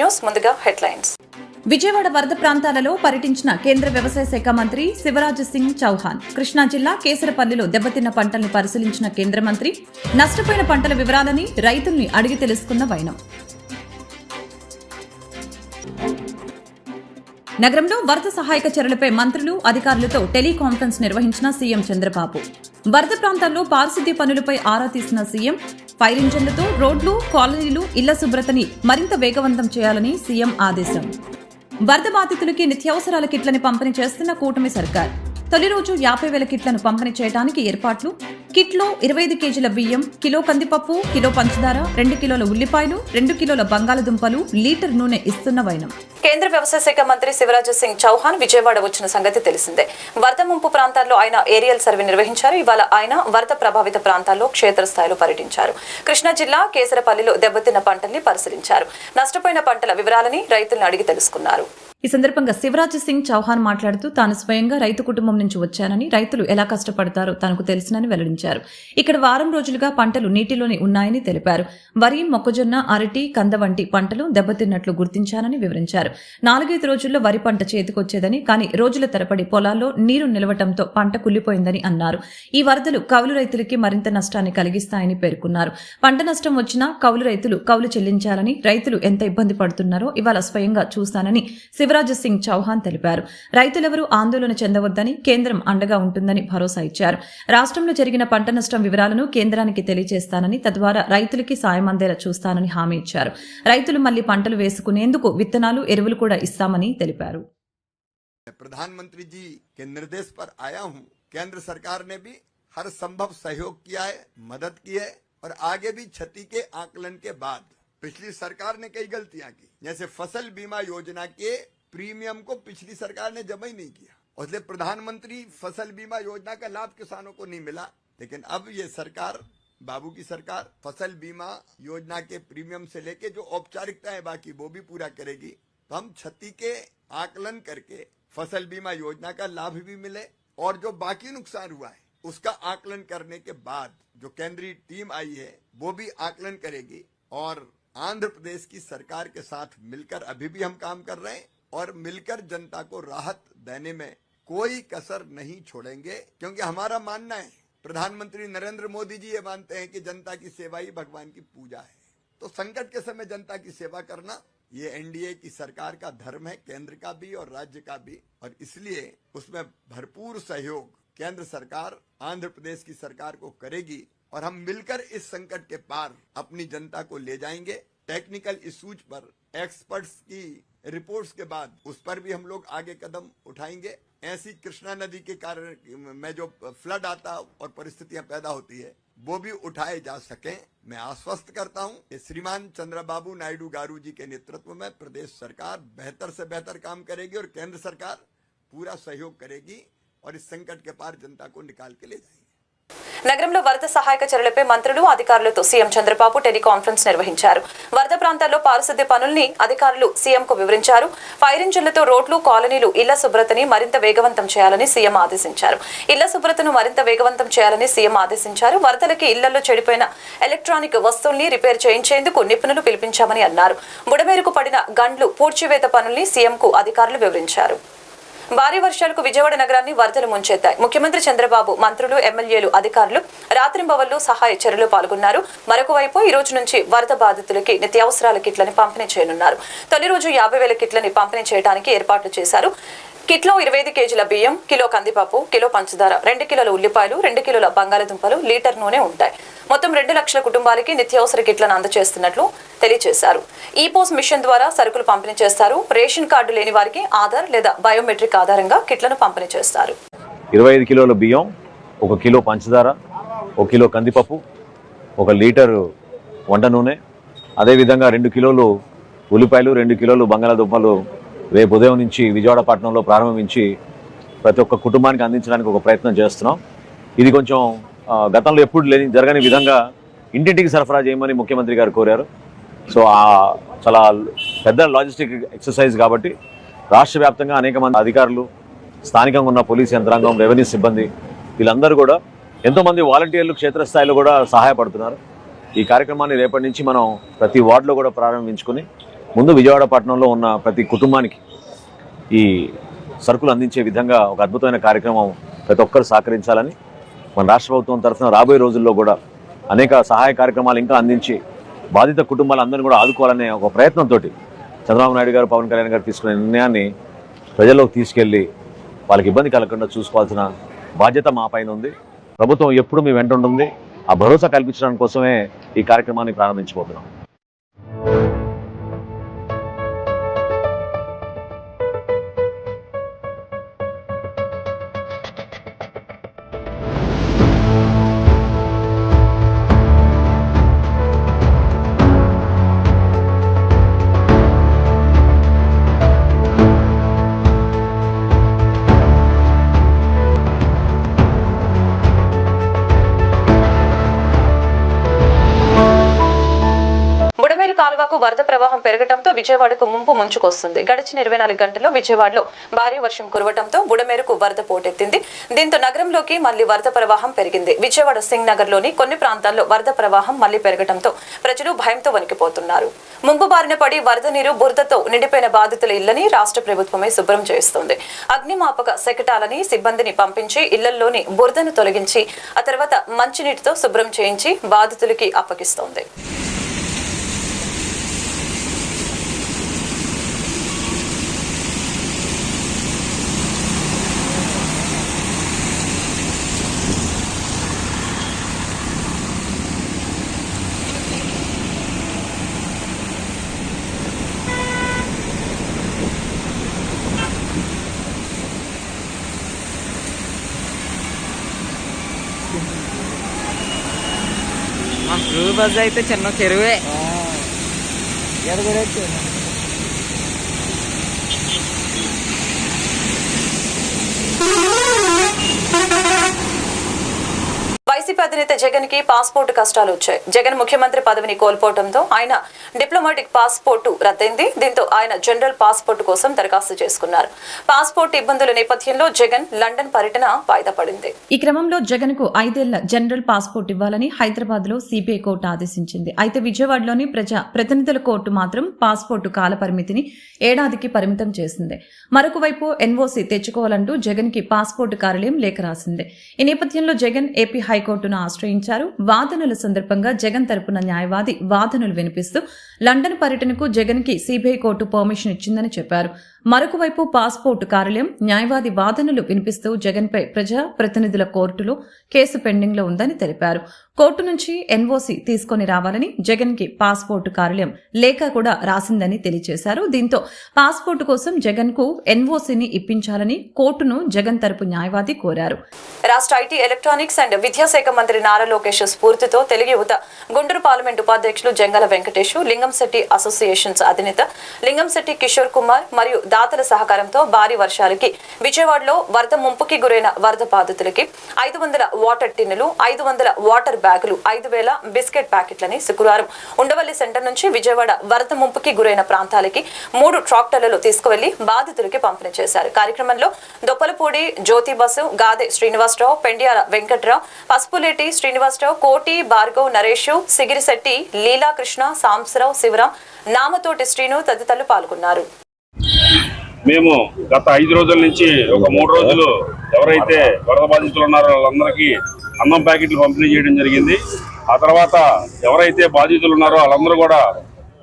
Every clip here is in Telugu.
న్యూస్ ముందుగా హెడ్లైన్స్. విజయవాడ వరద ప్రాంతాలలో పర్యటించిన కేంద్ర వ్యవసాయ శాఖ మంత్రి శివరాజ్ సింగ్ చౌహాన్. కృష్ణా జిల్లా కేసరపల్లిలో దెబ్బతిన్న పంటల్ని పరిశీలించిన కేంద్ర మంత్రి నష్టపోయిన పంటల వివరాలని రైతుల్ని అడిగి తెలుసుకున్న వైనం. నగరంలో వరద సహాయక చర్యలపై మంత్రులు అధికారులతో టెలికాన్ఫరెన్స్ నిర్వహించిన సీఎం చంద్రబాబు. వరద ప్రాంతాల్లో పారిశుద్ధ్య పనులపై ఆరా తీసిన సీఎం ఫైర్ ఇంజన్లతో రోడ్లు, కాలనీలు, ఇళ్ల శుభ్రతని మరింత వేగవంతం చేయాలని సీఎం ఆదేశం. వరద బాధితులకి నిత్యావసరాల కిట్లని పంపిణీ చేస్తున్న కూటమి సర్కార్. తొలి రోజు 50,000 కిట్లను పంపిణీ చేయడానికి ఏర్పాట్లు. కిట్లో 25 కేజీల బియ్యం, కిలో కందిపప్పు, కిలో పంచదార, 2 కిలోల ఉల్లిపాయలు, 2 కిలోల బంగాళదుంపలు, లీటర్ నూనె ఇస్తున్న వైనం. కేంద్ర వ్యవసాయ శాఖ మంత్రి శివరాజ్ సింగ్ చౌహాన్ విజయవాడ వచ్చిన సంగతి తెలిసిందే. వరద ముంపు ప్రాంతాల్లో ఆయన ఏరియల్ సర్వే నిర్వహించారు. ఇవాళ ఆయన వరద ప్రభావిత ప్రాంతాల్లో క్షేత్రస్థాయిలో పర్యటించారు. కృష్ణా జిల్లా కేసరపల్లిలో దెబ్బతిన్న పంటల్ని పరిశీలించారు. నష్టపోయిన పంటల వివరాలని రైతులను అడిగి తెలుసుకున్నారు. ఈ సందర్భంగా శివరాజ్ సింగ్ చౌహాన్ మాట్లాడుతూ తాను స్వయంగా రైతు కుటుంబం నుంచి వచ్చానని, రైతులు ఎలా కష్టపడతారో తనకు తెలుసునని వెల్లడించారు. ఇక్కడ వారం రోజులుగా పంటలు నీటిలోనే ఉన్నాయని తెలిపారు. వరి, మొక్కజొన్న, అరటి, కంద వంటి పంటలు దెబ్బతిన్నట్లు గుర్తించానని వివరించారు. 4-5 రోజుల్లో వరి పంట చేతికొచ్చేదని, కానీ రోజుల తరబడి పొలాల్లో నీరు నిలవటంతో పంట కుళ్లిపోయిందని అన్నారు. ఈ వరదలు కౌలు రైతులకి మరింత నష్టాన్ని కలిగిస్తాయని పేర్కొన్నారు. పంట నష్టం వచ్చినా కౌలు రైతులు కౌలు చెల్లించాలని, రైతులు ఎంత ఇబ్బంది పడుతున్నారో ఇవాళ స్వయంగా చూస్తానని శివరాజ్ సింగ్ చౌహాన్ తెలిపారు. రైతులెవరూ ఆందోళన చెందవద్దని, కేంద్రం అండగా ఉంటుందని భరోసా ఇచ్చారు. రాష్ట్రంలో జరిగిన పంట నష్టం వివరాలను కేంద్రానికి తెలియజేస్తానని, తద్వారా రైతులకి సాయం అందేలా చూస్తానని హామీ ఇచ్చారు. రైతులు మళ్లీ పంటలు వేసుకునేందుకు విత్తనాలు, ఎరువులు కూడా ఇస్తామని తెలిపారు. प्रधानमंत्री जी के निर्देश पर आया हूं। केंद्र सरकार ने भी हर संभव सहयोग किया है, मदद की है और आगे भी क्षति के आकलन के बाद पिछली सरकार ने कई गलतियां की, जैसे फसल बीमा योजना के प्रीमियम को पिछली सरकार ने जमा ही नहीं किया, इसलिए प्रधानमंत्री फसल बीमा योजना का लाभ किसानों को नहीं मिला। लेकिन अब ये सरकार, बाबू की सरकार, फसल बीमा योजना के प्रीमियम से लेके जो औपचारिकताएं बाकी वो भी पूरा करेगी। तो हम क्षति के आकलन करके फसल बीमा योजना का लाभ भी मिले और जो बाकी नुकसान हुआ है उसका आकलन करने के बाद जो केंद्रीय टीम आई है वो भी आकलन करेगी और आंध्र प्रदेश की सरकार के साथ मिलकर अभी भी हम काम कर रहे हैं और मिलकर जनता को राहत देने में कोई कसर नहीं छोड़ेंगे, क्योंकि हमारा मानना है, प्रधानमंत्री नरेंद्र मोदी जी ये मानते हैं कि जनता की सेवा ही भगवान की पूजा है। तो संकट के समय जनता की सेवा करना ये एनडीए की सरकार का धर्म है, केंद्र का भी और राज्य का भी, और इसलिए उसमें भरपूर सहयोग केंद्र सरकार आंध्र प्रदेश की सरकार को करेगी और हम मिलकर इस संकट के पार अपनी जनता को ले जाएंगे। टेक्निकल इश्यूज पर एक्सपर्ट्स की रिपोर्ट्स के बाद उस पर भी हम लोग आगे कदम उठाएंगे। ऐसी कृष्णा नदी के कारण में जो फ्लड आता और परिस्थितियां पैदा होती है वो भी उठाए जा सके। मैं आश्वस्त करता हूं कि श्रीमान चंद्रबाबू नायडू गारू जी के नेतृत्व में प्रदेश सरकार बेहतर से बेहतर काम करेगी और केंद्र सरकार पूरा सहयोग करेगी और इस संकट के पार जनता को निकाल के ले जाएगी। నగరంలో వరద సహాయక చర్యలపై మంత్రులు అధికారులతో సీఎం చంద్రబాబు టెలికాన్ఫరెన్స్ నిర్వహించారు. వరద ప్రాంతాల్లో పారిశుద్ధ్య పనుల్ని అధికారులు సీఎంకు వివరించారు. ఫైర్ ఇంజన్లతో రోడ్లు, కాలనీలు, ఇళ్ల శుభ్రతని మరింత వేగవంతం చేయాలని సీఎం ఆదేశించారు. ఇళ్ల శుభ్రతను మరింత వేగవంతం చేయాలని సీఎం ఆదేశించారు. వరదలకి ఇళ్లలో చెడిపోయిన ఎలక్ట్రానిక్ వస్తువుల్ని రిపేర్ చేయించేందుకు నిపుణులు పిలిపించామని అన్నారు. బుడమేరుకు పడిన గండ్లు పూడ్చివేత పనుల్ని సీఎంకు అధికారులు వివరించారు. భారీ వర్షాలకు విజయవాడ నగరాన్ని వరదలు ముంచెత్తాయి. ముఖ్యమంత్రి చంద్రబాబు, మంత్రులు, ఎమ్మెల్యేలు, అధికారులు రాత్రింబవళ్లు సహాయ చర్యలు పాల్గొన్నారు. మరొక వైపు ఈ రోజు నుంచి వరద బాధితులకి నిత్యావసరాల కిట్లని పంపిణీ చేయనున్నారు. తొలి రోజు 50,000 కిట్లని పంపిణీ చేయడానికి ఏర్పాట్లు చేశారు. కిట్లో 25 కేజీల బియ్యం, కిలో కందిపప్పు, కిలో పంచదార, 2 కిలోల ఉల్లిపాయలు, 2 కిలోల బంగాళదుంపలు, లీటర్ నూనె ఉంటాయి. మొత్తం 2 లక్షల కుటుంబాలకి నిత్యావసర కిట్లను అందజేస్తున్నట్లు తెలియజేశారు. ఈ పోస్ట్ మిషన్ ద్వారా సరుకులు పంపిణీ చేస్తారు. రేషన్ కార్డు లేని వారికి ఆధార్ లేదా బయోమెట్రిక్ ఆధారంగా కిట్లను పంపిణీ చేస్తారు. 25 కిలోల బియ్యం, 1 కిలో పంచదార, 1 కిలో కందిపప్పు, 1 లీటరు వంట నూనె, అదేవిధంగా 2 కిలోలు ఉల్లిపాయలు, 2 కిలోలు బంగాళదుంపలు రేపు ఉదయం నుంచి విజయవాడ పట్టణంలో ప్రారంభించి ప్రతి ఒక్క కుటుంబానికి అందించడానికి ఒక ప్రయత్నం చేస్తున్నాం. ఇది కొంచెం గతంలో ఎప్పుడు జరగని విధంగా ఇంటింటికి సరఫరా చేయమని ముఖ్యమంత్రి గారు కోరారు. సో చాలా పెద్ద లాజిస్టిక్ ఎక్సర్సైజ్ కాబట్టి రాష్ట్ర వ్యాప్తంగా అనేక మంది అధికారులు, స్థానికంగా ఉన్న పోలీస్ యంత్రాంగం, రెవెన్యూ సిబ్బంది వీళ్ళందరూ కూడా ఎంతోమంది వాలంటీర్లు క్షేత్రస్థాయిలో కూడా సహాయపడుతున్నారు. ఈ కార్యక్రమాన్ని రేపటి నుంచి మనం ప్రతి వార్డులో కూడా ప్రారంభించుకుని ముందు విజయవాడ పట్టణంలో ఉన్న ప్రతి కుటుంబానికి ఈ సరుకులు అందించే విధంగా ఒక అద్భుతమైన కార్యక్రమం ప్రతి ఒక్కరు సహకరించాలని మన రాష్ట్ర ప్రభుత్వం తరఫున రాబోయే రోజుల్లో కూడా అనేక సహాయ కార్యక్రమాలు ఇంకా అందించి బాధిత కుటుంబాలందరినీ కూడా ఆదుకోవాలనే ఒక ప్రయత్నంతో చంద్రబాబు నాయుడు గారు, పవన్ కళ్యాణ్ గారు తీసుకునే నిర్ణయాన్ని ప్రజల్లోకి తీసుకెళ్లి వాళ్ళకి ఇబ్బంది కలగకుండా చూసుకోవాల్సిన బాధ్యత మా పైన ఉంది. ప్రభుత్వం ఎప్పుడు మీ వెంట ఉంటుంది. ఆ భరోసా కల్పించడానికి కోసమే ఈ కార్యక్రమాన్ని ప్రారంభించబోతున్నాం. కాలువకు వరద ప్రవాహం పెరగడంతో విజయవాడకు ముంపు ముంచుకొస్తుంది. గడిచిన 24 గంటల్లో విజయవాడలో భారీ వర్షం కురవడంతో బుడమేరుకు వరద పోటెత్తింది. దీంతో నగరంలోకి మళ్లీ వరద ప్రవాహం పెరిగింది. విజయవాడ సింగ్ నగర్ లోని కొన్ని ప్రాంతాల్లో వరద ప్రవాహం మళ్లీ పెరగడంతో ప్రజలు భయంతో వణికిపోతున్నారు. ముంపు బారిన పడి వరద నీరు బురదతో నిండిపోయిన బాధితుల ఇళ్లని రాష్ట్ర ప్రభుత్వమే శుభ్రం చేస్తుంది. అగ్నిమాపక శకటాలని సిబ్బందిని పంపించి ఇళ్లలోని బురదను తొలగించి ఆ తర్వాత మంచినీటితో శుభ్రం చేయించి బాధితులకి అప్పగిస్తోంది. మా స్కూ బస్ అయితే చిన్న చెరువే. వైసీపీ అధినేత జగన్ కి పాస్పోర్టు కష్టాలు వచ్చాయి. జగన్ ముఖ్యమంత్రి పదవిని కోల్పోవడంతో ఆయన డిప్లొమాటిక్ పాస్పోర్టు రద్దయింది. దీంతో ఆయన జనరల్ పాస్పోర్టు కోసం దరఖాస్తు చేసుకున్నారు. పాస్పోర్ట్ ఇబ్బందుల నేపథ్యంలో జగన్ లండన్ పర్యటన వాయిదా పడింది. ఈ క్రమంలో జగన్ కు 5 ఏళ్ల జనరల్ పాస్పోర్ట్ ఇవ్వాలని హైదరాబాద్ లో సిబిఐ కోర్టు ఆదేశించింది. అయితే విజయవాడలోని ప్రతినిధుల కోర్టు మాత్రం పాస్పోర్టు కాల పరిమితిని ఏడాదికి పరిమితం చేసింది. మరొక వైపు ఎన్ఓసీ తెచ్చుకోవాలంటూ జగన్ కి పాస్పోర్టు కార్యాలయం లేఖ రాసింది. ఈ నేపథ్యంలో జగన్ ఏపీ హైకోర్టును ఆశ్రయించారు. వాదనల సందర్భంగా జగన్ తరపున న్యాయవాది వాదనలు వినిపిస్తూ లండన్ పర్యటనకు జగన్ కి సిబిఐ కోర్టు పర్మిషన్ ఇచ్చిందని చెప్పారు. మరొక వైపు పాస్పోర్టు కార్యాలయం న్యాయవాది వాదనలు వినిపిస్తూ జగన్ పై ప్రజా ప్రతినిధుల కోర్టులో కేసు పెండింగ్ లో ఉందని తెలిపారు. కోర్టు నుంచి ఎన్ఓసీ తీసుకొని రావాలని జగన్ కి పాస్పోర్టు కార్యాలయం లేఖ కూడా రాసిందని తెలియజేశారు. దీంతో పాస్పోర్టు కోసం జగన్ కు ఎన్ఓసీని ఇప్పించాలని కోర్టును జగన్ తరపు న్యాయవాది కోరారు. రాష్ట్ర ఐటీ, ఎలక్ట్రానిక్స్ అండ్ విద్యాశాఖ మంత్రి నారా లోకేష్ స్ఫూర్తితో తెలుగు యువత గుంటూరు పార్లమెంట్ ఉపాధ్యక్షులు జంగల వెంకటేష్, లింగంశెట్టి అసోసియేషన్స్ అధినేత లింగంశెట్టి కిషోర్ కుమార్ మరియు దాతల సహకారంతో భారీ వర్షాలకి విజయవాడలో వరద ముంపుకి గురైన వరద బాధితులకి 500 వాటర్ టిన్నులు, 500 వాటర్ బ్యాగులు, 5000 బిస్కెట్ ప్యాకెట్లని శుక్రవారం ఉండవల్లి సెంటర్ నుంచి విజయవాడ వరద ముంపుకి గురైన ప్రాంతాలకి 3 ట్రాక్టర్లలో తీసుకువెళ్లి బాధితులకి పంపిణీ చేశారు. కార్యక్రమంలో దొప్పలపూడి జ్యోతి బసు, గాదె శ్రీనివాసరావు, పెండియాల వెంకట్రావు, పసుపులేటి శ్రీనివాసరావు, కోటి భార్గవ్, నరేష్, సిగిరిశెట్టి, లీలాకృష్ణ, సాంబశివరావు, శివరాం, నామతోటి శ్రీను తదితరులు పాల్గొన్నారు. మేము గత 5 రోజుల నుంచి ఒక 3 రోజులు ఎవరైతే వరద బాధితులు ఉన్నారో వాళ్ళందరికీ అన్నం ప్యాకెట్లు పంపిణీ చేయడం జరిగింది. ఆ తర్వాత ఎవరైతే బాధితులు ఉన్నారో వాళ్ళందరూ కూడా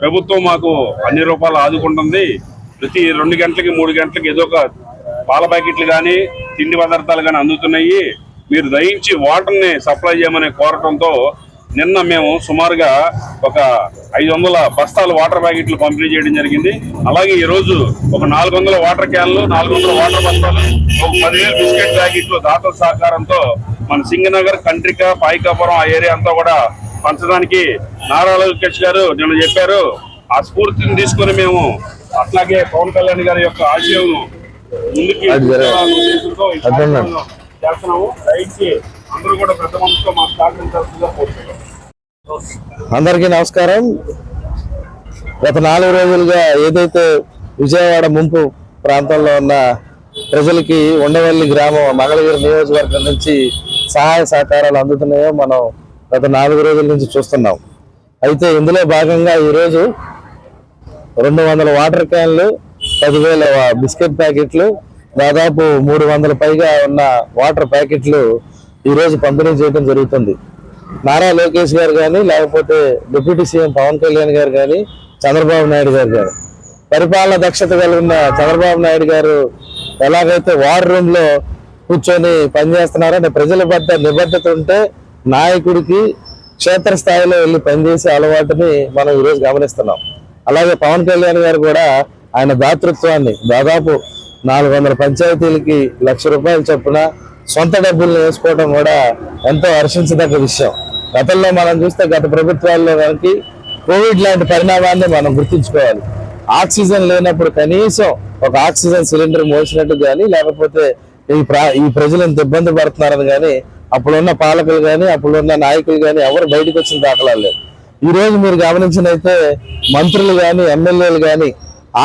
ప్రభుత్వం మాకు అన్ని రూపాయలు ఆదుకుంటుంది. ప్రతి 2 గంటలకి 3 గంటలకి ఏదో ఒక పాల ప్యాకెట్లు కానీ తిండి పదార్థాలు కానీ అందుతున్నాయి. మీరు దయించి వాటర్ని సప్లై చేయమని కోరటంతో నిన్న మేము సుమారుగా ఒక 500 బస్తాలు వాటర్ ప్యాకెట్లు పంపిణీ చేయడం జరిగింది. అలాగే ఈరోజు ఒక 400 వాటర్ క్యాన్లు, 400 వాటర్ బస్తాలు, ఒక 10,000 బిస్కెట్ ప్యాకెట్లు దాతల సహకారంతో మన సింగనగర్, కంట్రిక, పాయికాపురం ఆ ఏరియా అంతా కూడా పంచడానికి నారా లోకేష్ గారు నిన్న చెప్పారు. ఆ స్ఫూర్తిని తీసుకుని మేము అట్లాగే పవన్ కళ్యాణ్ గారి యొక్క ఆశయం ముందుకి చేస్తున్నాము. దయచేసి అందరూ కూడా పెద్ద మనసుతో మా సహకరించాల్సిందిగా కోరుతున్నాం. అందరికీ నమస్కారం. గత 4 రోజులుగా ఏదైతే విజయవాడ ముంపు ప్రాంతంలో ఉన్న ప్రజలకి ఉండవల్లి గ్రామం, మంగళగిరి నియోజకవర్గం నుంచి సహాయ సహకారాలు అందుతున్నాయో మనం గత 4 రోజుల నుంచి చూస్తున్నాం. అయితే ఇందులో భాగంగా ఈరోజు 200 వాటర్ క్యాన్లు, 10,000 బిస్కెట్ ప్యాకెట్లు, దాదాపు 300 పైగా ఉన్న వాటర్ ప్యాకెట్లు ఈరోజు పంపిణీ చేయడం జరుగుతుంది. నారా లోకేష్ గారు కానీ, లేకపోతే డిప్యూటీ సీఎం పవన్ కళ్యాణ్ గారు కానీ, చంద్రబాబు నాయుడు గారు కానీ, పరిపాలన దక్షత కలిగిన చంద్రబాబు నాయుడు గారు ఎలాగైతే వార్ రూమ్ లో కూర్చొని పనిచేస్తున్నారో అంటే ప్రజల పట్ల నిబద్ధత ఉంటే నాయకుడికి క్షేత్రస్థాయిలో వెళ్ళి పనిచేసే అలవాటుని మనం ఈరోజు గమనిస్తున్నాం. అలాగే పవన్ కళ్యాణ్ గారు కూడా ఆయన దాతృత్వాన్ని దాదాపు 400 పంచాయతీలకి ₹1,00,000 చొప్పున సొంత డబ్బుల్ని వేసుకోవడం కూడా ఎంతో హర్షించదగ్గ విషయం. గతంలో మనం చూస్తే గత ప్రభుత్వాల్లో మనకి కోవిడ్ లాంటి పరిణామాన్ని మనం గుర్తించుకోవాలి. ఆక్సిజన్ లేనప్పుడు కనీసం ఒక ఆక్సిజన్ సిలిండర్ మోసినట్టు కానీ, లేకపోతే ఈ ప్రజలు ఎంత ఇబ్బంది పడుతున్నారని కానీ అప్పుడున్న పాలకులు కానీ అప్పుడున్న నాయకులు కానీ ఎవరు బయటకు వచ్చిన దాఖలాలు లేవు. ఈ రోజు మీరు గమనించినైతే మంత్రులు కానీ, ఎమ్మెల్యేలు కానీ,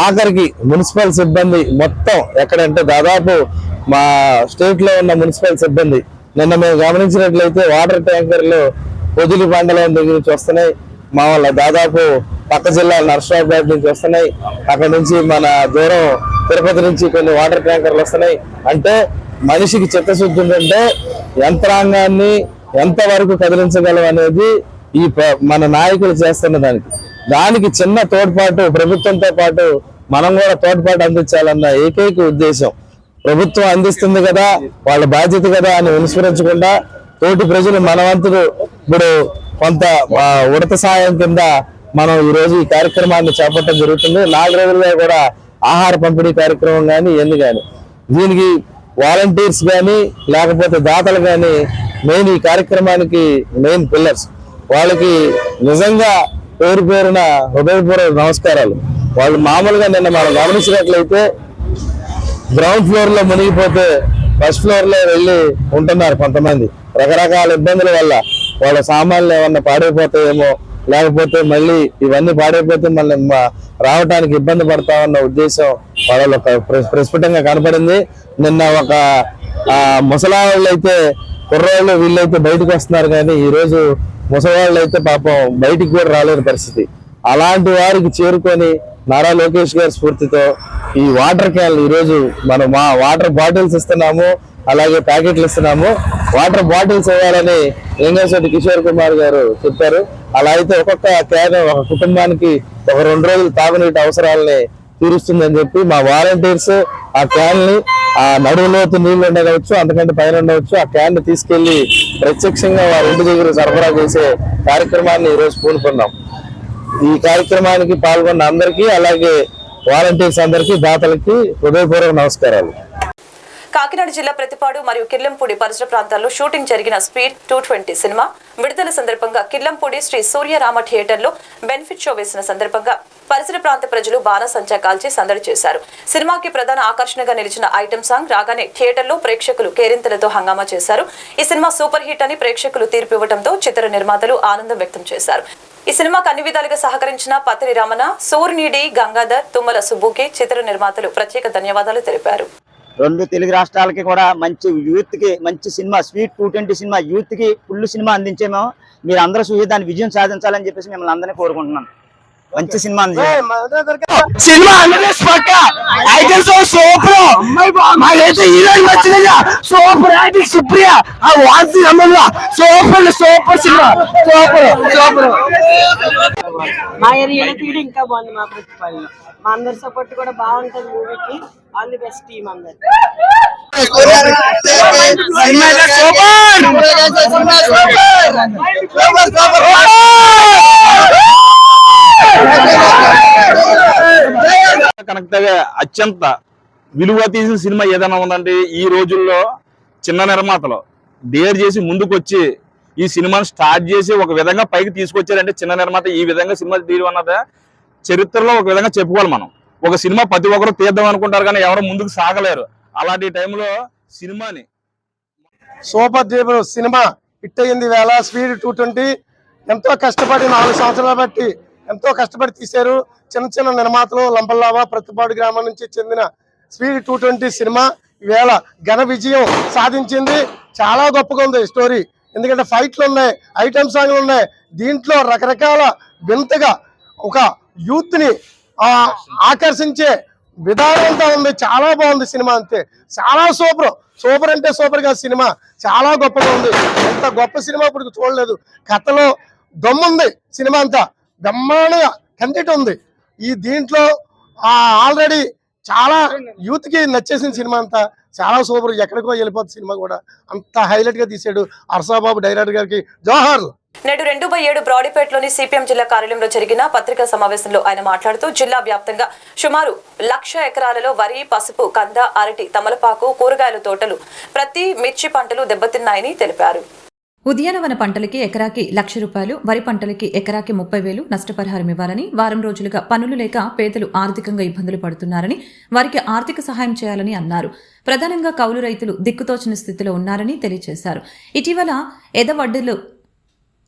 ఆఖరికి మున్సిపల్ సిబ్బంది మొత్తం ఎక్కడంటే దాదాపు మా స్టేట్ లో ఉన్న మున్సిపల్ సిబ్బంది నిన్న మేము గమనించినట్లయితే వాటర్ ట్యాంకర్లు పొదిలి మండలం దగ్గర నుంచి వస్తున్నాయి. మా వాళ్ళ దాదాపు పక్క జిల్లాల నర్సరావుపేట నుంచి వస్తున్నాయి. అక్కడ నుంచి మన దూరం తిరుపతి నుంచి కొన్ని వాటర్ ట్యాంకర్లు వస్తున్నాయి. అంటే మనిషికి చిత్తశుద్ధి ఉంటే యంత్రాంగాన్ని ఎంతవరకు కదిలించగలం అనేది మన నాయకులు చేస్తున్న దానికి చిన్న తోడ్పాటు ప్రభుత్వంతో పాటు మనం కూడా తోడ్పాటు అందించాలన్న ఏకైక ఉద్దేశం. ప్రభుత్వం అందిస్తుంది కదా, వాళ్ళ బాధ్యత కదా అని విస్మరించకుండా తోటి ప్రజలు మనవంతుడు ఇప్పుడు కొంత ఉడత సాయం కింద మనం ఈ రోజు ఈ కార్యక్రమాన్ని చేపట్టడం జరుగుతుంది. 4 రోజులుగా కూడా ఆహార పంపిణీ కార్యక్రమం కానీ ఇవన్నీ కానీ దీనికి వాలంటీర్స్ కానీ లేకపోతే దాతలు కానీ మెయిన్ ఈ కార్యక్రమానికి మెయిన్ పిల్లర్స్. వాళ్ళకి నిజంగా పేరు పేరున హృదయపూర్వక నమస్కారాలు. వాళ్ళు మామూలుగా నిన్న మనం గమనించినట్లయితే గ్రౌండ్ ఫ్లోర్ లో మునిగిపోతే ఫస్ట్ ఫ్లోర్ లో వెళ్ళి ఉంటున్నారు కొంతమంది. రకరకాల ఇబ్బందుల వల్ల వాళ్ళ సామాన్లు ఏమన్నా పాడైపోతాయేమో, లేకపోతే మళ్ళీ ఇవన్నీ పాడైపోతే మళ్ళీ రావడానికి ఇబ్బంది పడతామన్న ఉద్దేశం వాళ్ళలో ప్రస్ఫుటంగా కనపడింది. నిన్న ఒక ముసలాళ్ళు అయితే కుర్రోళ్ళు వీళ్ళైతే బయటకు వస్తున్నారు కానీ ఈ రోజు ముసలాళ్ళు అయితే పాపం బయటికి కూడా రాలేని పరిస్థితి. అలాంటి వారికి చేరుకొని నారా లోకేష్ గారి స్ఫూర్తితో ఈ వాటర్ క్యాన్లు ఈరోజు మనం వాటర్ బాటిల్స్ ఇస్తున్నాము, అలాగే ప్యాకెట్లు ఇస్తున్నాము. వాటర్ బాటిల్స్ ఇవ్వాలని లింగంశెట్టి కిషోర్ కుమార్ గారు చెప్పారు. అలా అయితే ఒక్కొక్క క్యాన్ ఒక కుటుంబానికి ఒక 2 రోజులు తాగునీటి అవసరాలని తీరుస్తుందని చెప్పి మా వాలంటీర్స్ ఆ క్యాన్ ని ఆ నడువులోతు నీళ్లు ఉండవచ్చు, అంతకంటే పైన ఉండవచ్చు, ఆ క్యాన్ ని తీసుకెళ్లి ప్రత్యక్షంగా వారి ఇంటి దగ్గర సరఫరా చేసే కార్యక్రమాన్ని ఈరోజు పూనుకున్నాం. ఈ కార్యక్రమానికి పాల్గొన్న అందరికీ అలాగే వాలంటీర్స్ అందరికీ దాతలకి హృదయపూర్వక నమస్కారాలు. కాకినాడ జిల్లా ప్రతిపాడు మరియు కిర్లంపూడి పరిసర ప్రాంతాల్లో షూటింగ్ జరిగిన స్పీడ్ 220 సినిమా విడుదల సందర్భంగా కిర్లంపూడి శ్రీ సూర్యరామ థియేటర్లో బెనిఫిట్ షో వేసిన సందర్భంగా పరిసర ప్రాంత ప్రజలు బాణసంచా కాల్చి సందడి చేశారు. సినిమాకి ప్రధాన ఆకర్షణగా నిలిచిన ఐటెం సాంగ్ రాగానే థియేటర్లో ప్రేక్షకులు కేరింతలతో హంగామా చేశారు. ఈ సినిమా సూపర్ హిట్ అని ప్రేక్షకులు తీర్పు ఇవ్వడంతో చిత్ర నిర్మాతలు ఆనందం వ్యక్తం చేశారు. ఈ సినిమాకు అన్ని విధాలుగా సహకరించిన పత్రి రమణ, సూర్నిడి, గంగాధర్, తుమ్మల సుబ్బుకి చిత్ర నిర్మాతలు ప్రత్యేక ధన్యవాదాలు తెలిపారు. 2 తెలుగు రాష్ట్రాలకి కూడా మంచి యూత్ కి మంచి సినిమా స్వీట్ 220 సినిమా యూత్ కి ఫుల్ సినిమా అందించేమో మీరు అందరూ చూసి దాని విజయం సాధించాలని చెప్పేసి మిమ్మల్ని అందరినీ కోరుకుంటున్నాను. మంచి cinema cinema super acting Supriya super super cinema super. మా ఏరియాలో తీయడం ఇంకా బాగుంది. మా ప్రతిపాడులో మా అందరి సపోర్ట్ కూడా బాగుంటది మూవీకి. ఆల్ ది బెస్ట్ టీమ్ అందరు. కనెక్ట్గా అత్యంత విలువ తీసిన సినిమా ఏదైనా ఉందండి ఈ రోజుల్లో. చిన్న నిర్మాతలు డేర్ చేసి ముందుకొచ్చి ఈ సినిమాను స్టార్ట్ చేసి ఒక విధంగా పైకి తీసుకొచ్చారంటే చిన్న నిర్మాత ఈ విధంగా సినిమా తీయడం అన్నది చరిత్రలో ఒక విధంగా చెప్పుకోవాలి. మనం ఒక సినిమా ప్రతి ఒక్కరు తీద్దాం అనుకుంటారు కానీ ఎవరు ముందుకు సాగలేరు. అలాంటి టైంలో సినిమాని సూపర్ డూపర్ సినిమా హిట్ అయ్యింది. వేళ స్పీడ్ 220 ఎంతో కష్టపడి 4 సంవత్సరాలు బట్టి ఎంతో కష్టపడి తీశారు. చిన్న చిన్న నిర్మాతలు లంబల్లావా ప్రతిపాడు గ్రామం నుంచి చెందిన స్పీడ్ 220 సినిమా ఈవేళ ఘన విజయం సాధించింది. చాలా గొప్పగా ఉంది స్టోరీ. ఎందుకంటే ఫైట్లు ఉన్నాయి, ఐటమ్ సాంగ్లు ఉన్నాయి. దీంట్లో రకరకాల వింతగా ఒక యూత్ ని ఆకర్షించే విధానంతో ఉంది. చాలా బాగుంది సినిమా. అంతే, చాలా సూపర్ అంటే సూపర్ గా సినిమా చాలా గొప్పగా ఉంది. ఎంత గొప్ప సినిమా ఇప్పుడు చూడలేదు. కథలో దమ్ముంది. సినిమా అంతా బ్రహ్మాండంగా కంటెంట్ ఉంది. ఈ దీంట్లో ఆల్రెడీ చాలా యూత్ కి నచ్చేసిన సినిమా అంతా చాలా సూపర్. ఎక్కడికో వెళ్ళిపోతుంది సినిమా కూడా. అంత హైలైట్ గా తీసాడు హర్షబాబు డైరెక్టర్ గారికి జోహార్లు. నేడు 2/7 బ్రాడీపేటలోని సిపిఎం జిల్లా కార్యాలయంలో జరిగిన పత్రికా సమావేశంలో ఆయన మాట్లాడుతూ జిల్లా వ్యాప్తంగా సుమారు 1,00,000 ఎకరాలలో వరి, పసుపు, కంద, అరటి, తమలపాకు, కూరగాయల తోటలు, ప్రతి మిర్చి పంటలు దెబ్బతిన్నాయని తెలిపారు. ఉద్యానవన పంటలకి ఎకరాకి ₹1,00,000, వరి పంటలకి ఎకరాకి 30,000 నష్టపరిహారం ఇవ్వాలని, వారం రోజులుగా పనులు లేక పేదలు ఆర్థికంగా ఇబ్బందులు పడుతున్నారని, వారికి ఆర్థిక సహాయం చేయాలని అన్నారు. ప్రధానంగా కౌలు రైతులు దిక్కుతోచని స్థితిలో ఉన్నారని తెలియజేశారు.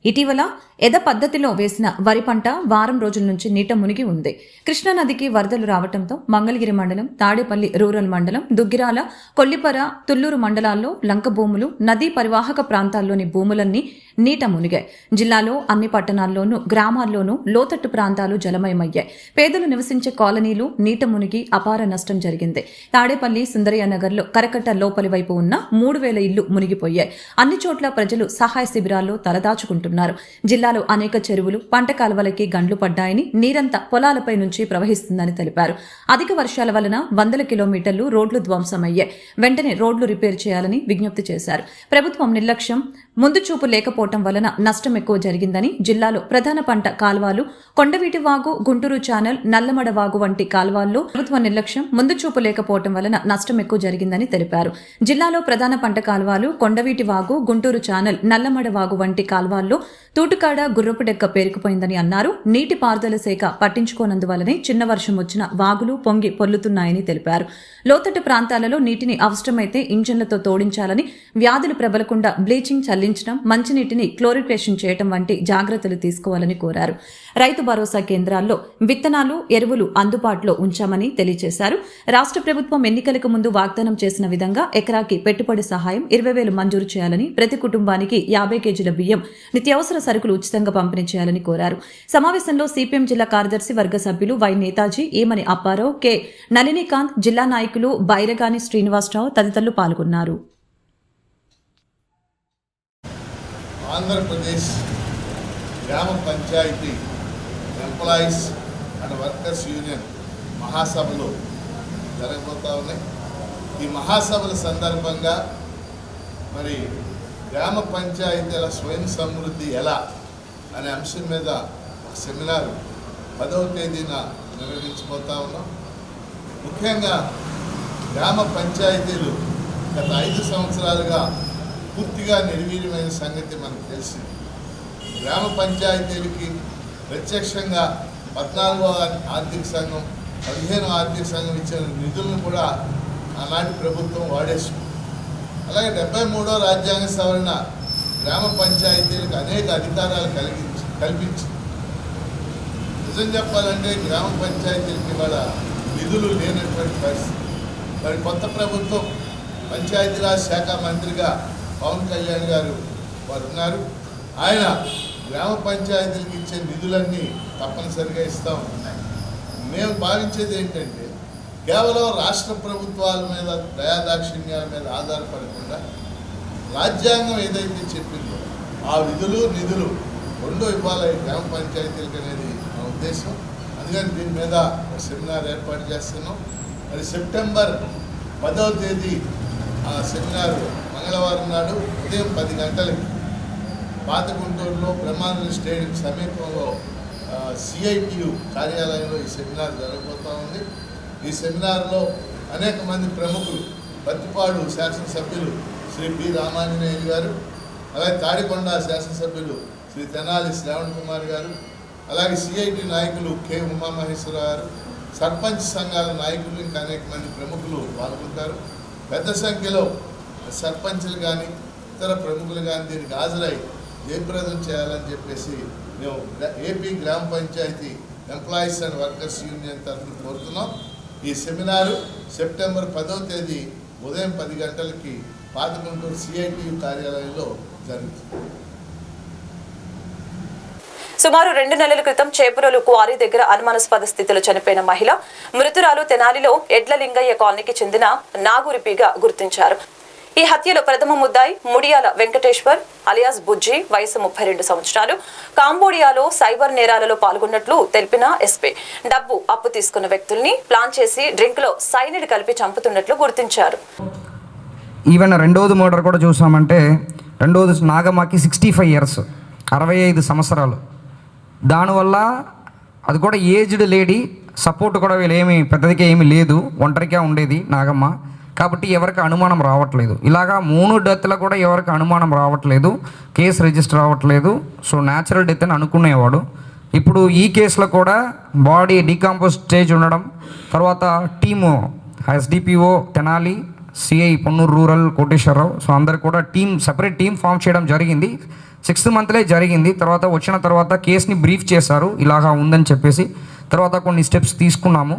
ఇటీవల ఎద పద్ధతిలో వేసిన వరి పంట వారం రోజుల నుంచి నీట మునిగి ఉంది. కృష్ణానదికి వరదలు రావడంతో మంగళగిరి మండలం, తాడేపల్లి రూరల్ మండలం, దుగ్గిరాల, కొల్లిపర, తుళ్లూరు మండలాల్లో లంక భూములు, నదీ పరివాహక ప్రాంతాల్లోని భూములన్నీ నీట మునిగాయి. జిల్లాలో అన్ని పట్టణాల్లోనూ గ్రామాల్లోనూ లోతట్టు ప్రాంతాలు జలమయమయ్యాయి. పేదలు నివసించే కాలనీలు నీట మునిగి అపార నష్టం జరిగింది. తాడేపల్లి సుందరయ్య నగర్లో కరకట్ట లోపలి వైపు ఉన్న 3,000 ఇళ్లు మునిగిపోయాయి. అన్ని చోట్ల ప్రజలు సహాయ శిబిరాల్లో తలదాచుకుంటున్నారు. జిల్లాలో అనేక చెరువులు, పంట కాలువలకి గండ్లు పడ్డాయని, నీరంతా పొలాలపై నుంచి ప్రవహిస్తుందని తెలిపారు. అధిక వర్షాల వలన 100 కిలోమీటర్లు రోడ్లు ధ్వంసమయ్యాయి. వెంటనే రోడ్లు రిపేర్ చేయాలని విజ్ఞప్తి చేశారు. ప్రభుత్వం నిర్లక్ష్యం, ముందు చూపు లేకపోవటం వలన నష్టం ఎక్కువ జరిగిందని, జిల్లాలో ప్రధాన పంట కాల్వాలు కొండవీటి వాగు, గుంటూరు ఛానల్, నల్లమడ వాగు వంటి కాల్వాల్లో ప్రభుత్వ నిర్లక్ష్యం, ముందు చూపు లేకపోవటం వలన నష్టం ఎక్కువ జరిగిందని తెలిపారు. జిల్లాలో ప్రధాన పంట కాల్వాలు కొండవీటి వాగు, గుంటూరు ఛానల్, నల్లమడ వాగు వంటి కాల్వాల్లో తూటుకాడ, గుర్రపు డెక్క పేరుకుపోయిందని అన్నారు. నీటి పారుదల శాఖ పట్టించుకోనందువల్లనే చిన్న వర్షం వచ్చిన వాగులు పొంగి పొర్లుతున్నాయని తెలిపారు. లోతట్టు ప్రాంతాలలో నీటిని అవసరమైతే ఇంజన్లతో తోడించాలని, వ్యాధులు ప్రబలకుండా బ్లీచింగ్ చల్లించడం, మంచినీటిని క్లోరినేషన్ చేయడం వంటి జాగ్రత్తలు తీసుకోవాలని కోరారు. రైతు భరోసా కేంద్రాల్లో విత్తనాలు, ఎరువులు అందుబాటులో ఉంచామని తెలియజేశారు. రాష్ట్ర ప్రభుత్వం ఎన్నికలకు ముందు వాగ్దానం చేసిన విధంగా ఎకరాకి పెట్టుబడి సహాయం 20,000 మంజూరు చేయాలని, ప్రతి కుటుంబానికి 50 కేజీల బియ్యం, నిత్యావసర సరుకులు ఉచితంగా పంపిణీ చేయాలని కోరారు. సమావేశంలో సిపిఎం జిల్లా కార్యదర్శి వర్గ సభ్యులు వై నేతాజీ, ఈమని అప్పారావు, కె నళినీకాంత్, జిల్లా నాయకులు బైరగాని శ్రీనివాసరావు తదితరులు పాల్గొన్నారు. ఆంధ్రప్రదేశ్ గ్రామ panchayat employees and workers union మహాసభలు జరగబోతా ఉన్నాయి. ఈ మహాసభల సందర్భంగా మరి గ్రామ పంచాయతీల స్వయం సమృద్ధి ఎలా అనే అంశం మీద ఒక సెమినార్ 10వ తేదీన నిర్వహించబోతా ఉన్నాం. ముఖ్యంగా గ్రామ పంచాయతీలు గత 5 సంవత్సరాలుగా పూర్తిగా నిర్వీర్యమైన సంగతి మనకు తెలిసింది. గ్రామ పంచాయతీలకి ప్రత్యక్షంగా 14వ ఆర్థిక సంఘం, 15వ ఆర్థిక సంఘం ఇచ్చిన నిధులను కూడా ఆనాటి ప్రభుత్వం వాడేస్తుంది. అలాగే 73వ రాజ్యాంగ సవరణ గ్రామ పంచాయతీలకు అనేక అధికారాలు కల్పించి నిజం చెప్పాలంటే గ్రామ పంచాయతీలకి ఇవాళ నిధులు లేనటువంటి పరిస్థితి. మరి కొత్త ప్రభుత్వం పంచాయతీరాజ్ శాఖ మంత్రిగా పవన్ కళ్యాణ్ గారు వారు ఉన్నారు. ఆయన గ్రామ పంచాయతీలకు ఇచ్చే నిధులన్నీ తప్పనిసరిగా ఇస్తూ ఉంటున్నాయి. మేము భావించేది ఏంటంటే కేవలం రాష్ట్ర ప్రభుత్వాల మీద దయాదాక్షిణ్యాల మీద ఆధారపడకుండా రాజ్యాంగం ఏదైతే చెప్పిందో ఆ నిధులు రెండో ఇవ్వాలి గ్రామ పంచాయతీలకు అనేది మా ఉద్దేశం. అందుకని దీని మీద ఒక సెమినార్ ఏర్పాటు చేస్తున్నాం. మరి సెప్టెంబర్ 10వ తేదీ ఆ సెమినార్ మంగళవారం నాడు ఉదయం 10 గంటలకి పాత గుంటూరులో బ్రహ్మానంద స్టేడియం సమీపంలో సిఐటియు కార్యాలయంలో ఈ సెమినార్ జరగబోతూ ఉంది. ఈ సెమినార్లో అనేక మంది ప్రముఖులు, పత్తిపాడు శాసనసభ్యులు శ్రీ పి రామాంజనేయులు గారు, అలాగే తాడికొండ శాసనసభ్యులు శ్రీ తెనాలి శ్రావణ్ కుమార్ గారు, అలాగే సిఐటి నాయకులు కె ఉమామహేశ్వరరావు గారు, సర్పంచ్ సంఘాల నాయకులు, ఇంకా అనేక మంది ప్రముఖులు పాల్గొంటారు. పెద్ద సంఖ్యలో సర్పంచ్లు కానీ ఇతర ప్రముఖులు కానీ దీనికి హాజరై జయప్రదం చేయాలని చెప్పేసి మేము ఏపీ గ్రామ panchayat employees and workers union తరఫున కోరుతున్నాం. ఈ సెమినారు సెప్టెంబర్ 10వ తేదీ ఉదయం 10 గంటలకి పాత గుంటూరు సిఐటియు కార్యాలయంలో జరుగుతుంది. సుమారు 2 నెలల క్రితం చేపురోలు క్వారీ దగ్గర అనుమానాస్పద స్థితిలో చనిపోయిన మహిళ మృతురాలు తెనాలిలో ఎడ్లలింగయ్య కాలనీకి చెందిన నాగురిపిగా గుర్తించారు. ఈ హత్యలో ప్రథమ ముద్దాయి ముడియాల వెంకటేశ్వర్ అలియాస్ బుజ్జి, వయసు 32 సంవత్సరాలు, కాంబోడియాలో సైబర్ నేరాలలో పాల్గొన్నట్లు తెలిపిన ఎస్పీ డబ్బు అప్పు తీసుకున్న వ్యక్తుల్ని ప్లాన్ చేసి డ్రింక్ లో సైనిడ్ కలిపి చంపుతున్నట్లు గుర్తించారు. ఈవెన్ రెండోది మర్డర్ కూడా చూసామంటే రెండోది నాగమ్మకి 65 ఇయర్స్, 65 సంవత్సరాలు. దానివల్ల అది కూడా ఏజ్డ్ లేడీ, సపోర్ట్ కూడా వీళ్ళు ఏమి పెద్దదిగా ఏమీ లేదు, ఒంటరిగా ఉండేది నాగమ్మ. కాబట్టి ఎవరికి అనుమానం రావట్లేదు. ఇలాగా 3 డెత్లో కూడా ఎవరికి అనుమానం రావట్లేదు, కేసు రిజిస్టర్ అవ్వట్లేదు. సో న్యాచురల్ డెత్ అని అనుకునేవాడు. ఇప్పుడు ఈ కేసులో కూడా బాడీ డీకంపోజ్ స్టేజ్ ఉండడం, తర్వాత team SDPO Tenali, CI Ponnuru rural Koteswararao, so అందరు కూడా సెపరేట్ టీం ఫామ్ చేయడం జరిగింది. 6th మంత్లే జరిగింది. తర్వాత వచ్చిన తర్వాత కేసుని బ్రీఫ్ చేశారు, ఇలాగా ఉందని చెప్పేసి. తర్వాత కొన్ని స్టెప్స్ తీసుకున్నాము.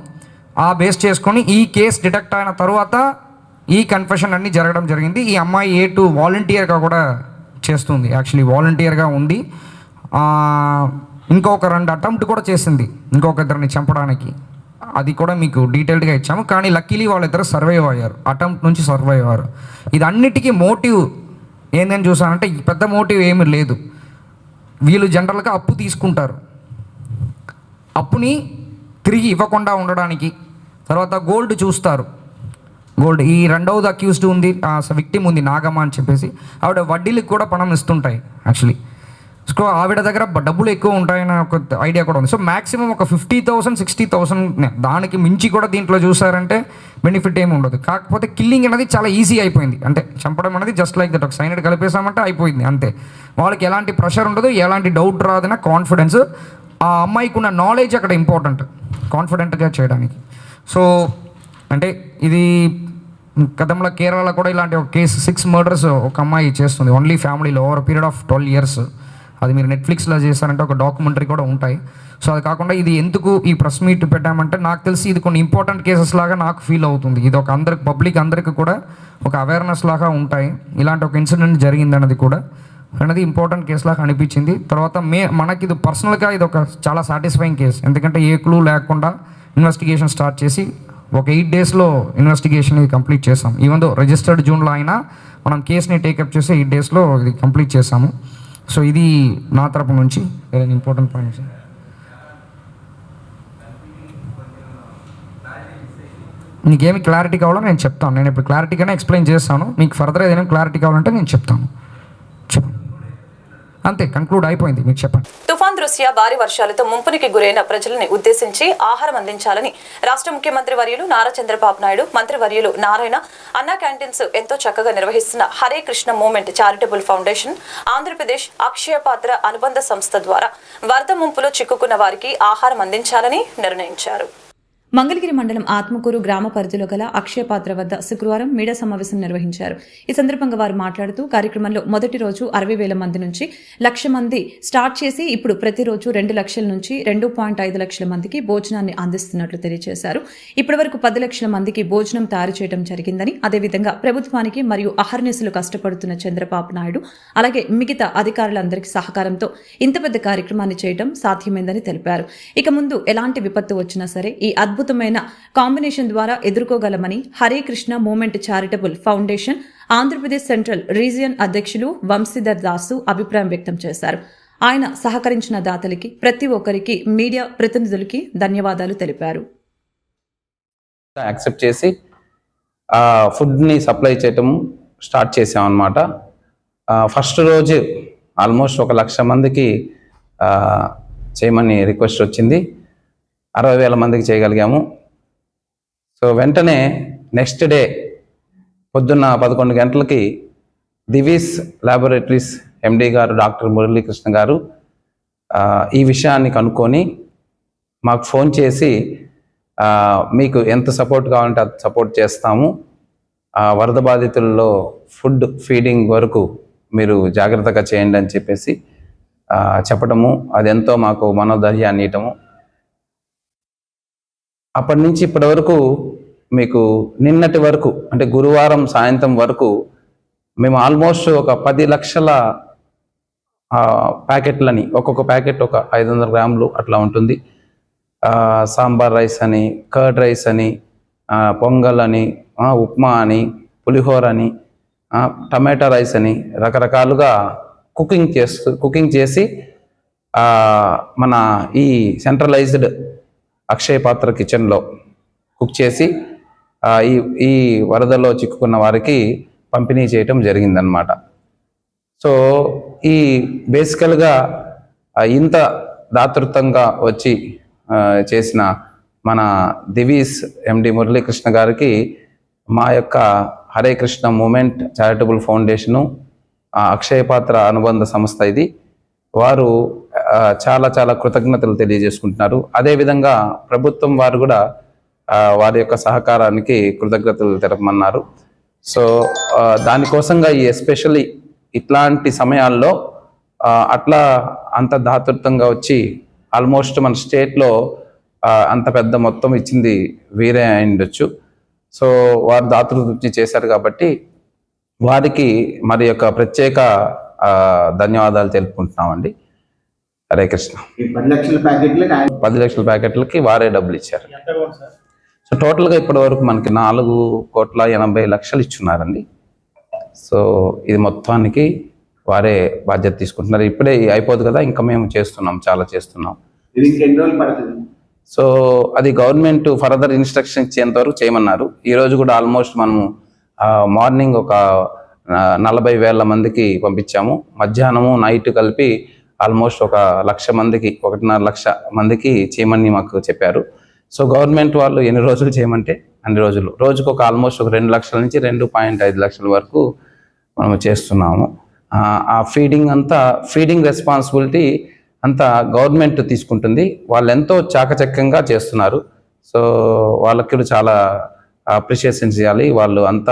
ఆ బేస్ చేసుకొని ఈ కేసు డిటెక్ట్ అయిన తర్వాత ఈ కన్ఫెషన్ అన్నీ జరగడం జరిగింది. ఈ అమ్మాయి A2 వాలంటీర్గా కూడా చేస్తుంది, యాక్చువల్లీ వాలంటీర్గా ఉంది. ఇంకొక 2 అటెంప్ట్ కూడా చేసింది ఇంకొకరిని చంపడానికి. అది కూడా మీకు డీటెయిల్డ్గా ఇచ్చాము. కానీ లక్కీలీ వాళ్ళిద్దరు సర్వైవ్ అయ్యారు, అటెంప్ట్ నుంచి సర్వైవ్ అయ్యారు. ఇది అన్నిటికీ మోటివ్ ఏందని చూసానంటే పెద్ద మోటివ్ ఏమీ లేదు. వీళ్ళు జనరల్గా అప్పు తీసుకుంటారు, అప్పుని తిరిగి ఇవ్వకుండా ఉండడానికి. తర్వాత గోల్డ్ చూస్తారు, గోల్డ్. ఈ రెండవది అక్యూజ్డ్ ఉంది, విక్టిమ్ ఉంది నాగమ్మ అని చెప్పేసి, ఆవిడ వడ్డీలకు కూడా పణం ఇస్తుంటాయి యాక్చువల్లీ. సో ఆవిడ దగ్గర డబ్బులు ఎక్కువ ఉంటాయని ఒక ఐడియా కూడా ఉంది. సో మ్యాక్సిమం ఒక 50,000 60,000, దానికి మించి కూడా దీంట్లో చూసారంటే బెనిఫిట్ ఏమి ఉండదు. కాకపోతే కిల్లింగ్ అనేది చాలా ఈజీ అయిపోయింది. అంటే చంపడం అనేది జస్ట్ లైక్ దట్, ఒక సైనైడ్ కలిపేసామంటే అయిపోయింది అంతే. వాళ్ళకి ఎలాంటి ప్రెషర్ ఉండదు, ఎలాంటి డౌట్ రాదన్న కాన్ఫిడెన్స్. ఆ అమ్మాయికి ఉన్న నాలెడ్జ్ అక్కడ ఇంపార్టెంట్, కాన్ఫిడెంట్గా చేయడానికి. సో అంటే ఇది గతంలో కేరళలో కూడా ఇలాంటి ఒక కేసు 6 మర్డర్స్ ఒక అమ్మాయి చేస్తుంది ఓన్లీ ఫ్యామిలీలో ఓవర్ పీరియడ్ ఆఫ్ 12 years. అది మీరు నెట్ఫ్లిక్స్లో చేస్తారంటే ఒక డాక్యుమెంటరీ కూడా ఉంటాయి. సో అది కాకుండా ఇది ఎందుకు ఈ ప్రెస్ మీట్ పెట్టామంటే నాకు తెలిసి ఇది కొన్ని ఇంపార్టెంట్ కేసెస్ లాగా నాకు ఫీల్ అవుతుంది. ఇది ఒక పబ్లిక్ అందరికీ కూడా ఒక అవేర్నెస్ లాగా ఉంటాయి. ఇలాంటి ఒక ఇన్సిడెంట్ జరిగిందన్నది కూడా అనేది ఇంపార్టెంట్ కేసు లాగా అనిపించింది. తర్వాత మనకి ఇది పర్సనల్గా ఇది ఒక చాలా సాటిస్ఫైయింగ్ కేసు. ఎందుకంటే ఏ క్లూ లేకుండా ఇన్వెస్టిగేషన్ స్టార్ట్ చేసి ఒక 8 daysలో ఇన్వెస్టిగేషన్ ఇది కంప్లీట్ చేసాం. ఈవెన్ దో రిజిస్టర్డ్ జూన్లో అయినా మనం కేసుని టేకప్ చేసి 8 daysలో ఇది కంప్లీట్ చేసాము. సో ఇది నా తరపు నుంచి ఇంపార్టెంట్ పాయింట్స్. నీకేమి క్లారిటీ కావాలో నేను చెప్తాను. నేను ఇప్పుడు క్లారిటీగానే ఎక్స్ప్లెయిన్ చేస్తాను. మీకు ఫర్దర్ ఏదైనా క్లారిటీ కావాలంటే నేను చెప్తాను. అంతే, కంక్లూడ్ అయిపోయింది. మీకు చెప్పండి. తుఫాన్ దృష్ట్యా భారీ వర్షాలతో ముంపునికి గురైన ప్రజలని ఉద్దేశించి ఆహారం అందించాలని రాష్ట్ర ముఖ్యమంత్రి వర్యులు నారా చంద్రబాబు నాయుడు, మంత్రి వర్యులు నారాయణ అన్నా క్యాంటీన్స్ ఎంతో చక్కగా నిర్వహిస్తున్న Hare Krishna Movement Charitable Foundation Andhra Pradesh Akshaya Patra అనుబంధ సంస్థ ద్వారా వరద ముంపులో చిక్కుకున్న వారికి ఆహారం అందించాలని నిర్ణయించారు. మంగళగిరి మండలం ఆత్మకూరు గ్రామ పరిధిలో గల అక్షయ పాత్ర వద్ద శుక్రవారం మీడియా సమావేశం నిర్వహించారు. ఈ సందర్భంగా వారు మాట్లాడుతూ కార్యక్రమంలో మొదటి రోజు 60,000 మంది నుంచి 1,00,000 మంది స్టార్ట్ చేసి ఇప్పుడు ప్రతిరోజు 2 లక్షల నుంచి 2.5 లక్షల మందికి భోజనాన్ని అందిస్తున్నట్లు తెలియజేశారు. ఇప్పటి వరకు 10 లక్షల మందికి భోజనం తయారు చేయడం జరిగిందని, అదేవిధంగా ప్రభుత్వానికి మరియు అహర్నిశలు కష్టపడుతున్న చంద్రబాబు నాయుడు అలాగే మిగతా అధికారులందరికీ సహకారంతో ఇంత పెద్ద కార్యక్రమాన్ని చేయడం సాధ్యమైందని తెలిపారు. ఇక ముందు ఎలాంటి విపత్తు వచ్చినా సరే ఈ అద్భుతమైన కాంబినేషన్ ద్వారా ఎదుర్కోగలమని Hare Krishna Movement Charitable Foundation Andhra Pradesh central region అధ్యక్షులు వంశీధర్ దాసు అభిప్రాయం వ్యక్తం చేశారు. ఆయన సహకరించిన దాతలకి ప్రతి ఒక్కరికి మీడియా ప్రతినిధులకి ధన్యవాదాలు తెలిపారు. యాక్సెప్ట్ చేసి ఫుడ్ని సప్లై చేయటం స్టార్ట్ చేసాం అన్నమాట. ఫస్ట్ రోజు ఆల్మోస్ట్ 1,00,000 మందికి చేయమని రిక్వెస్ట్ వచ్చింది. 60,000 మందికి చేయగలిగాము. సో వెంటనే నెక్స్ట్ డే పొద్దున్న 11 గంటలకి దివీస్ ల్యాబొరేటరీస్ ఎండి గారు డాక్టర్ మురళీకృష్ణ గారు ఈ విషయాన్ని కనుక్కొని మాకు ఫోన్ చేసి మీకు ఎంత సపోర్ట్ కావాలంటే అది సపోర్ట్ చేస్తాము, వరద బాధితుల్లో ఫుడ్ ఫీడింగ్ వరకు మీరు జాగ్రత్తగా చేయండి అని చెప్పేసి చెప్పడము, అది ఎంతో మాకు మనోధైర్యాన్ని ఇవ్వటము. అప్పటి నుంచి ఇప్పటి వరకు మీకు నిన్నటి వరకు అంటే గురువారం సాయంత్రం వరకు మేము ఆల్మోస్ట్ ఒక 10 లక్షల ప్యాకెట్లని, ఒక్కొక్క ప్యాకెట్ ఒక 500 గ్రాములు అట్లా ఉంటుంది. సాంబార్ రైస్ అని, కర్డ్ రైస్ అని, పొంగల్ అని, ఉప్మా అని, పులిహోర అని, టమాటా రైస్ అని రకరకాలుగా కుకింగ్ చేసి మన ఈ సెంట్రలైజ్డ్ అక్షయ పాత్ర కిచెన్లో కుక్ చేసి ఈ వరదలో చిక్కుకున్న వారికి పంపిణీ చేయటం జరిగిందనమాట. సో ఈ బేసికల్గా ఇంత దాతృత్వంగా వచ్చి చేసిన మన దివీస్ ఎండి మురళీకృష్ణ గారికి మా యొక్క Hare Krishna Movement Charitable Foundation, Akshaya Patra అనుబంధ సంస్థ ఇది, వారు చాలా చాలా కృతజ్ఞతలు తెలియజేసుకుంటున్నారు. అదేవిధంగా ప్రభుత్వం వారు కూడా వారి యొక్క సహకారానికి కృతజ్ఞతలు తెలపమన్నారు. సో దానికోసంగా ఈ ఎస్పెషల్లీ ఇట్లాంటి సమయాల్లో అట్లా అంత దాతృత్వంగా వచ్చి ఆల్మోస్ట్ మన స్టేట్లో అంత పెద్ద మొత్తం ఇచ్చింది వీరే అయిండొచ్చు. సో వారు దాతృత్వం చేశారు కాబట్టి వారికి మరి యొక్క ప్రత్యేక ధన్యవాదాలు తెలుపుకుంటున్నామండి. హరే కృష్ణ. 10 లక్షల ప్యాకెట్లకి వారే డబ్బులు ఇచ్చారు. సో టోటల్గా ఇప్పటి వరకు మనకి 4,80,00,000 ఇచ్చున్నారండి. సో ఇది మొత్తానికి వారే బాధ్యత తీసుకుంటున్నారు. ఇప్పుడే అయిపోదు కదా, ఇంకా మేము చేస్తున్నాం, చాలా చేస్తున్నాం. సో అది గవర్నమెంట్ ఫర్దర్ ఇన్స్ట్రక్షన్ ఇచ్చేంత వరకు చేయమన్నారు. ఈరోజు కూడా ఆల్మోస్ట్ మనము మార్నింగ్ ఒక 40,000 మందికి పంపించాము. మధ్యాహ్నము నైట్ కలిపి ఆల్మోస్ట్ 1,00,000 మందికి, 1.5 లక్ష మందికి చేయమని మాకు చెప్పారు. సో గవర్నమెంట్ వాళ్ళు ఎన్ని రోజులు చేయమంటే అన్ని రోజులు, రోజుకు ఆల్మోస్ట్ 2 లక్షల నుంచి 2.5 లక్షల వరకు మనము చేస్తున్నాము. ఆ ఫీడింగ్ రెస్పాన్సిబిలిటీ అంతా గవర్నమెంట్ తీసుకుంటుంది. వాళ్ళు ఎంతో చాకచక్యంగా చేస్తున్నారు. సో వాళ్ళకి చాలా అప్రిషియేషన్ చేయాలి. వాళ్ళు అంత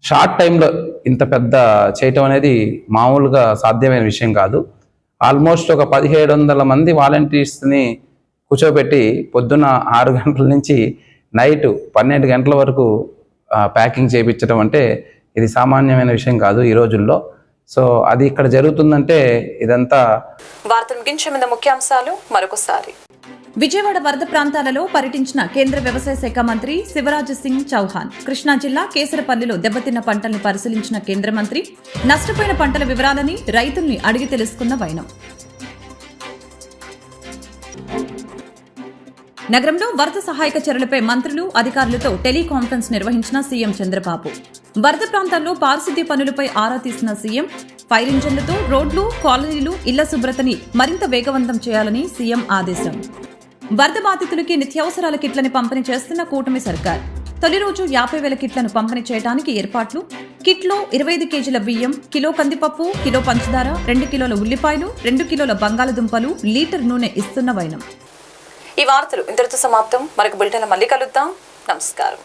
షార్ట్ టైంలో ఇంత పెద్ద చేయటం అనేది మామూలుగా సాధ్యమైన విషయం కాదు. ఆల్మోస్ట్ 1,700 మంది వాలంటీర్స్ని కూర్చోబెట్టి పొద్దున్న 6 గంటల నుంచి నైట్ 12 గంటల వరకు ప్యాకింగ్ చేయించడం అంటే ఇది సామాన్యమైన విషయం కాదు ఈ రోజుల్లో. సో అది ఇక్కడ జరుగుతుందంటే ఇదంతా. వార్తలు ముగించే ముందు ముఖ్యాంశాలు మరొకసారి. విజయవాడ వరద ప్రాంతాలలో పర్యటించిన కేంద్ర వ్యవసాయ శాఖ మంత్రి శివరాజ్ సింగ్ చౌహాన్. కృష్ణా జిల్లా కేసరపల్లిలో దెబ్బతిన్న పంటల్ని పరిశీలించిన కేంద్ర మంత్రి. నష్టపోయిన పంటల వివరాలని రైతుల్ని అడిగి తెలుసుకున్న వైనం. నగరంలో వరద సహాయక చర్యలపై మంత్రులు, అధికారులతో టెలికాన్ఫరెన్స్ నిర్వహించిన సీఎం చంద్రబాబు. వరద ప్రాంతాల్లో పారిశుద్ధ్య పనులపై ఆరా తీసిన సీఎం. ఫైర్ ఇంజన్లతో రోడ్లు, కాలనీలు, ఇళ్ల శుభ్రతని మరింత వేగవంతం చేయాలని సీఎం ఆదేశం. వరద బాధితులకి నిత్యావసరాల కిట్లని పంపిణీ చేస్తున్న కూటమి సర్కార్. తొలి రోజు 50,000 కిట్లను పంపిణీ చేయడానికి ఏర్పాట్లు. కిట్లో 25 కేజీల బియ్యం, కిలో కందిపప్పు, కిలో పంచదార, 2 కిలోల ఉల్లిపాయలు, 2 కిలోల బంగాళదుంపలు, లీటర్ నూనె ఇస్తున్న వైనం. ఈ వార్తలు ఇంతటితో సమాప్తం. మరొక బులెటిన్లో మళ్ళీ కలుద్దాం. నమస్కారం.